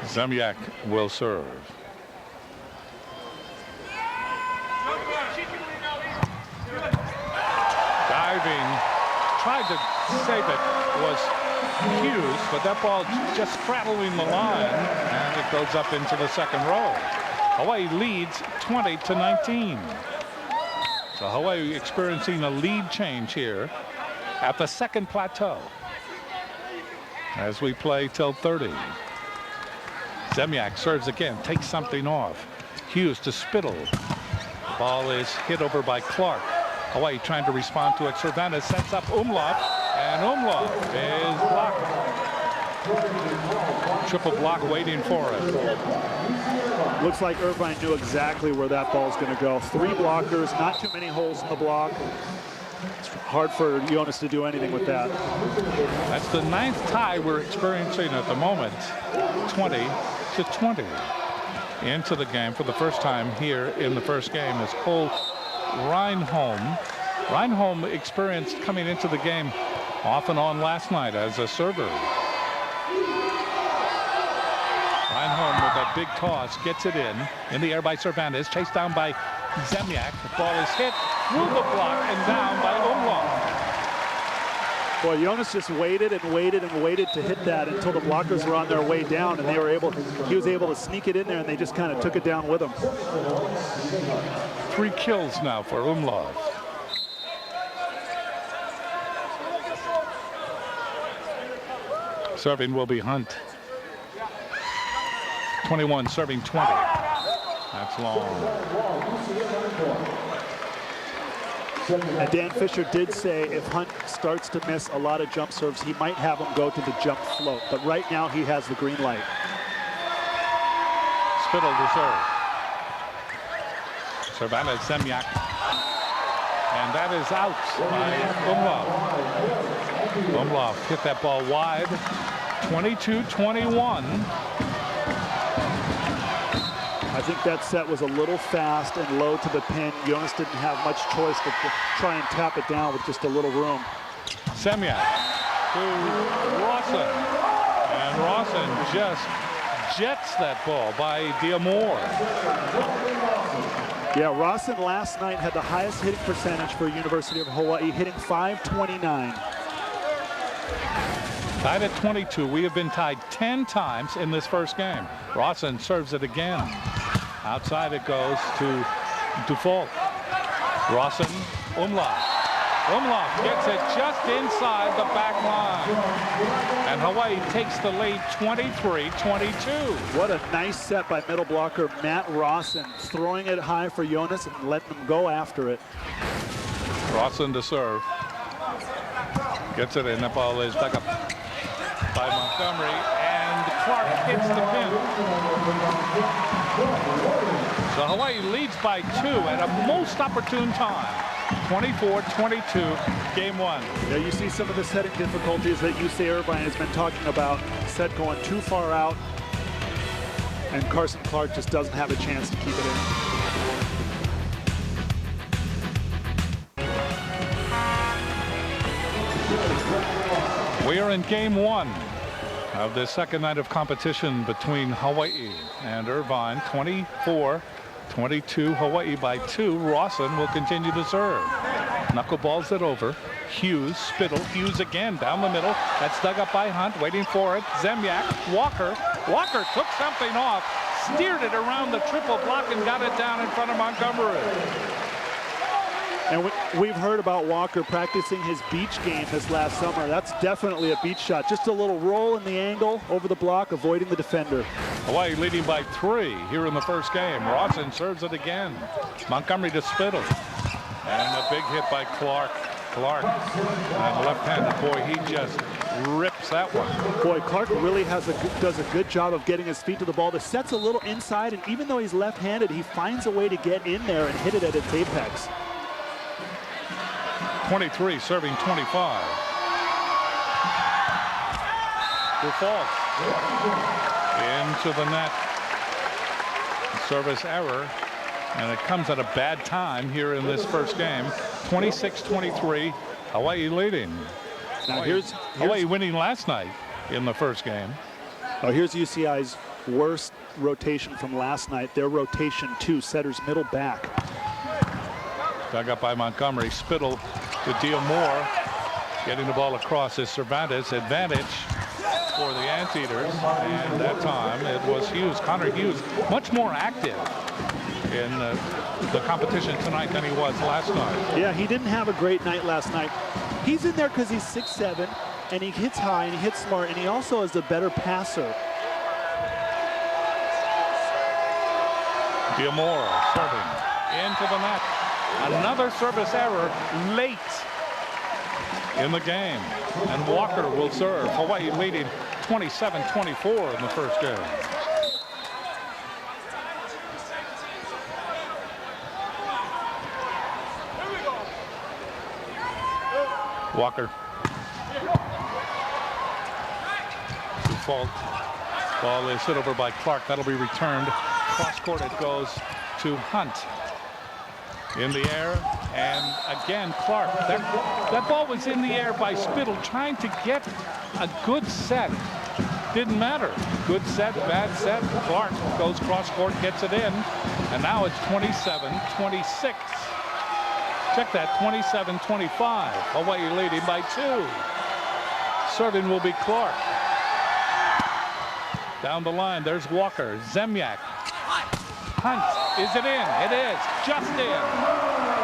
Zemyak will serve. Diving, tried to save it, was Hughes, but that ball just straddling the line, and it goes up into the second row. Hawaii leads 20-19. So Hawaii experiencing a lead change here at the second plateau as we play till 30. Zemyak serves again, takes something off. Hughes to Spittle. Ball is hit over by Clark. Hawaii trying to respond to it. Cervantes sets up Umlauf, and Umlauf is blocked. Triple block waiting for it. Looks like Irvine knew exactly where that ball's going to go. 3 blockers, not too many holes in the block. It's hard for Jonas to do anything with that. That's the 9th tie we're experiencing at the moment. 20-20. Into the game for the first time here in the first game is Cole Reinholm. Reinholm experienced coming into the game off and on last night as a server. Reinholm with a big toss gets it in the air by Cervantes, chased down by Zemyak. The ball is hit through the block and down by Umlauf. Boy, Jonas just waited and waited and waited to hit that until the blockers were on their way down, and he was able to sneak it in there, and they just kind of took it down with him. 3 kills now for Umlauf. Serving will be Hunt. 21 serving 20. That's long. And Dan Fisher did say if Hunt starts to miss a lot of jump serves, he might have him go to the jump float. But right now he has the green light. Spittle to serve. Cervantes, Zemyak. And that is out by Umlauf. Umlauf hit that ball wide. 22-21. I think that set was a little fast and low to the pin. Jonas didn't have much choice but to try and tap it down with just a little room. Zemyak to Rawson. And Rawson just jets that ball by Diamore. Yeah, Rawson last night had the highest hitting percentage for University of Hawaii, hitting .529. Tied at 22. We have been tied 10 times in this first game. Rawson serves it again. Outside it goes to Dufault. Rawson, Umlauf. Umlauf gets it just inside the back line. And Hawaii takes the lead 23-22. What a nice set by middle blocker Matt Rawson, throwing it high for Jonas and letting him go after it. Rawson to serve. Gets it in. The ball is back up by Montgomery, and Clark hits the pin. So Hawaii leads by 2 at a most opportune time. 24-22, game 1. Yeah, you see some of the setting difficulties that UC Irvine has been talking about. Set going too far out, and Carson Clark just doesn't have a chance to keep it in. We are in game 1 of the second night of competition between Hawaii and Irvine. 24-22, Hawaii by 2. Rawson will continue to serve. Knuckleballs it over. Hughes, Spittle, Hughes again down the middle. That's dug up by Hunt, waiting for it. Zemyak, Walker. Walker took something off, steered it around the triple block and got it down in front of Montgomery. And we've heard about Walker practicing his beach game this last summer. That's definitely a beach shot. Just a little roll in the angle over the block, avoiding the defender. Hawaii leading by 3 here in the first game. Rawson serves it again. Montgomery to Spittle. And a big hit by Clark. Clark, left-handed. Boy, he just rips that one. Boy, Clark really does a good job of getting his feet to the ball. The set's a little inside, and even though he's left-handed, he finds a way to get in there and hit it at its apex. 23 serving 25. Default into the net. Service error, and it comes at a bad time here in this first game. 26-23, Hawaii leading. Now Hawaii winning last night in the first game. Oh, here's UCI's worst rotation from last night. Their rotation 2, setters middle back. Dug up by Montgomery. Spittle to deal more. Getting the ball across is Cervantes. Advantage for the Anteaters. And that time it was Hughes. Connor Hughes, much more active in the competition tonight than he was last night. Yeah, he didn't have a great night last night. He's in there because he's 6'7", and he hits high and he hits smart, and he also is a better passer. Diamore serving into the net. Another service error late in the game. And Walker will serve. Hawaii leading 27-24 in the first game. Walker. Default. Ball is hit over by Clark. That'll be returned. Cross court it goes to Hunt. In the air, and again Clark. That ball was in the air by Spittle, trying to get a good set. Didn't matter. Good set, bad set. Clark goes cross court, gets it in, and now it's 27-26. Check that, 27-25. Hawaii leading by 2. Serving will be Clark. Down the line, there's Walker. Zemyak. Hunt. Is it in? It is. Just in.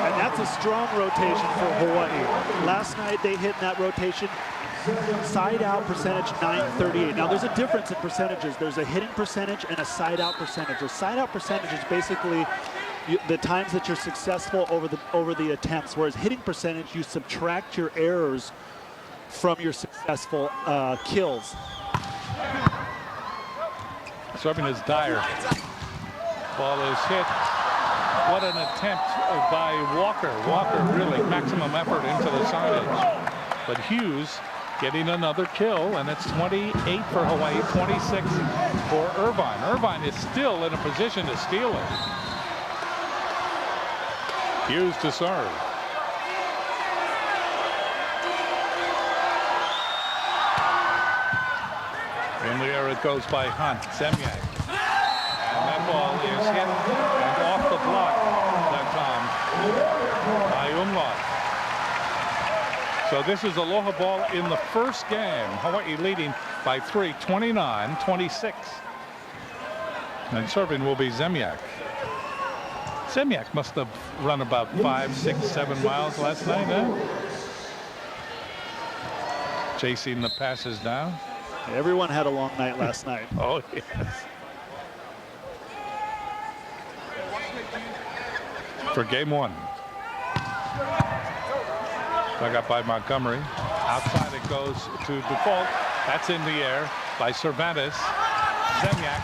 And that's a strong rotation for Hawaii. Last night they hit in that rotation. Side out percentage 938. Now there's a difference in percentages. There's a hitting percentage and a side out percentage. A side out percentage is basically the times that you're successful over the attempts, whereas hitting percentage, you subtract your errors from your successful kills. Serving is Dyer. Ball is hit. What an attempt by Walker. Walker really maximum effort into the signage. But Hughes getting another kill, and it's 28 for Hawaii, 26 for Irvine. Irvine is still in a position to steal it. Hughes to serve. In the air it goes by Hunt. Zemyak. And that ball is hit and off the block that time by Umlaut. So this is Aloha ball in the first game. Hawaii leading by 3, 29-26. And serving will be Zemyak. Zemyak must have run about 5, 6, 7 miles last night, huh? Chasing the passes down. Everyone had a long night last night. Oh, yes. For game 1. Dug up by Montgomery. Outside it goes to default. That's in the air by Cervantes. Zemyak.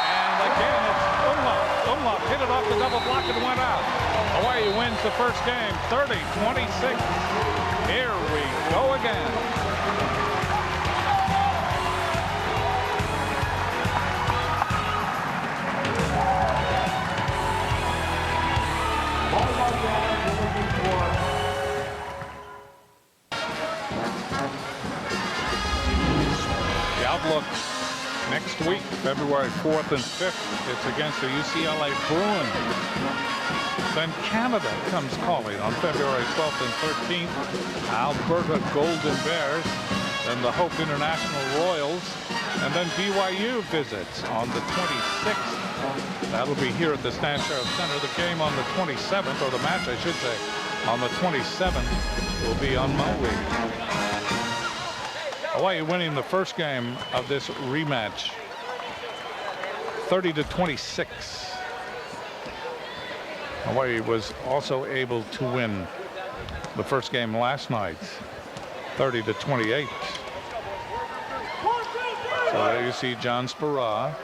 And again it's Umlaut. Umlaut hit it off the double block and went out. Hawaii wins the first game 30-26. Here we go again. Outlook next week, February 4th and 5th. It's against the UCLA Bruins. Then Canada comes calling on February 12th and 13th. Alberta Golden Bears. Then the Hope International Royals. And then BYU visits on the 26th. That'll be here at the Stan Sheriff Center. The game on the 27th, or the match I should say, on the 27th will be on Maui. Hawaii winning the first game of this rematch 30-26. Hawaii was also able to win the first game last night 30-28. So there you see John Spera.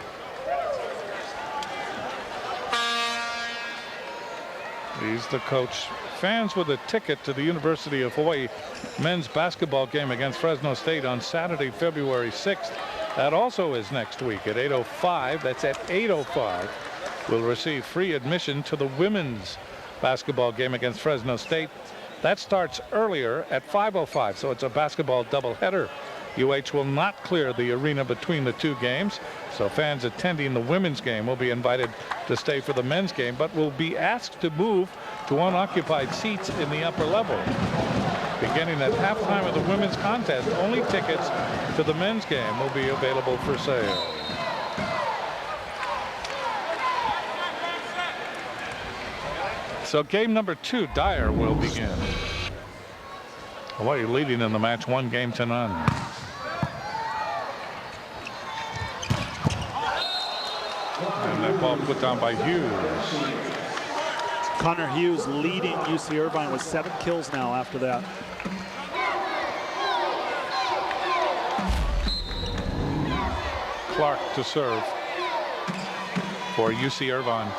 He's the coach. Fans with a ticket to the University of Hawaii men's basketball game against Fresno State on Saturday, February 6th. That also is next week at 8:05. That's at 8:05. Will receive free admission to the women's basketball game against Fresno State. That starts earlier at 5:05. So it's a basketball doubleheader UH will not clear the arena between the two games, so fans attending the women's game will be invited to stay for the men's game, but will be asked to move to unoccupied seats in the upper level. Beginning at halftime of the women's contest, only tickets to the men's game will be available for sale. So game number 2, Dyer, will begin. Hawaii leading in the match 1-0. And that ball put down by Hughes. Connor Hughes leading UC Irvine with 7 kills now after that. Clark to serve for UC Irvine.